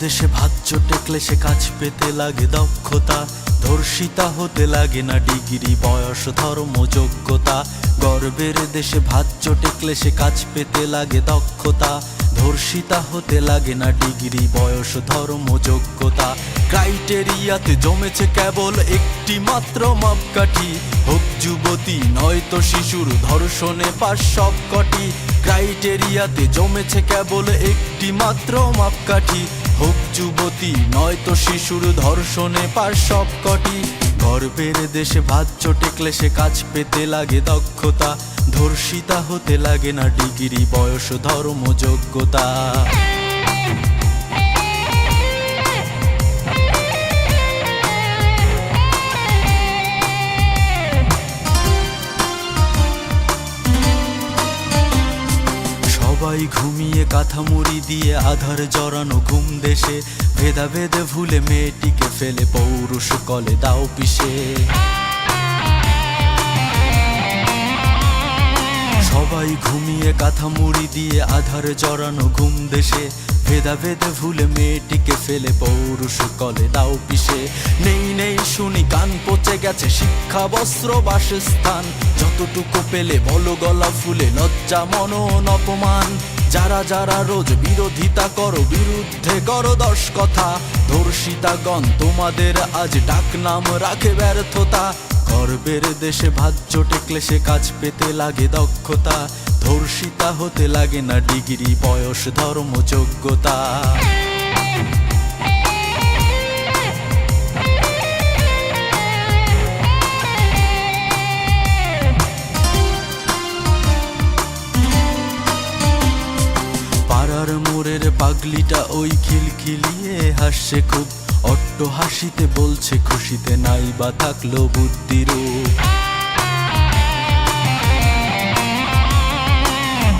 দেশে ভাজ্যটে ক্লেশে কাজ পেতে লাগে দক্ষতা, ধর্ষিতা হতে লাগে না ডিগ্রি, বয়স, ধর্ম, যোগ্যতা। গর্বের দেশে ভাজ্যটে ক্লেশে কাজ পেতে লাগে দক্ষতা, ধর্ষিতা হতে লাগে না ডিগ্রি, বয়স, ধর্ম, যোগ্যতা। ক্রাইটেরিয়াতে জমেছে কেবল একটি মাত্র মাপকাঠি, হোক যুবতী নয়তো শিশুর ধর্ষণে পাস সবকটি। ক্রাইটেরিয়াতে জমেছে কেবল একটি মাত্র মাপকাঠি, হোক যুবতী নয়তো শিশুর ধর্ষণে পাস সবকটি। গর্বের দেশে ভাজ্যটে ক্লেশে কাজ পেতে লাগে দক্ষতা, ধর্ষিতা হতে লাগে না ডিগ্রি, বয়স, ধর্ম, যোগ্যতা। সবাই ঘুমিয়ে কাঁথা মুড়ি দিয়ে আধার জড়ানো ঘুম দেশে, ভেদাভেদ ভুলে মেয়েটিকে ফেলে পৌরুষ কলে দাও পিষে। সবাই ঘুমিয়ে কাঁথা মুড়ি দিয়ে আধার জড়ানো ঘুম দেশে, ভেদাভেদ ভুলে মেয়েটিকে ফেলে পৌরুষ কলে দাও পিষে। নেই নেই শুনি কান পচে গেছে শিক্ষা, বস্ত্র, বাসস্থান, যতটুকু পেলে বলো গলা ফুলে লজ্জা, মনন, অপমান। যারা যারা রোজ বিরোধিতা করো, বিরুদ্ধে করো 10 কথা, ধর্ষিতাগণ তোমাদের আজ ডাক নাম রাখে ব্যর্থতা। গর্বের দেশে ভাজ্যটে ক্লেশে কাজ পেতে লাগে দক্ষতা, ধর্ষিতা হতে লাগে না ডিগ্রি, বয়স, ধর্ম, যোগ্যতা। পাড়ার মোড়ের পাগলিটা ওই খিলখিলিয়ে হাসছে খুব, অট্ট হাসিতে বলছে খুশিতে নাই বা থাকলো বুদ্ধিরূপ।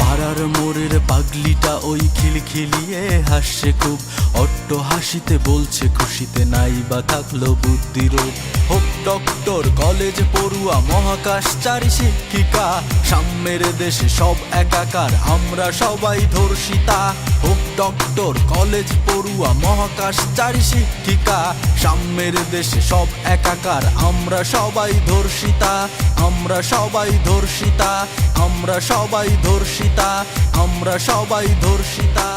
পাড়ার মোড়ের পাগলিটা ওই খিলখিলিয়ে হাসছে খুব, অট্ট হাসিতে বলছে খুশিতে নাই বা থাকলো বুদ্ধিরূপ। হোক ডক্টর, কলেজ পড়ুয়া, মহাকাশচারী, শিক্ষিকা, সাম্যের দেশে সব একাকার, আমরা সবাই ধর্ষিতা। হোক ডক্টর, কলেজ পড়ুয়া, মহাকাশচারী, শিক্ষিকা, সাম্যের দেশে সব একাকার, আমরা সবাই ধর্ষিতা, আমরা সবাই ধর্ষিতা, আমরা সবাই ধর্ষিতা, আমরা সবাই ধর্ষিতা।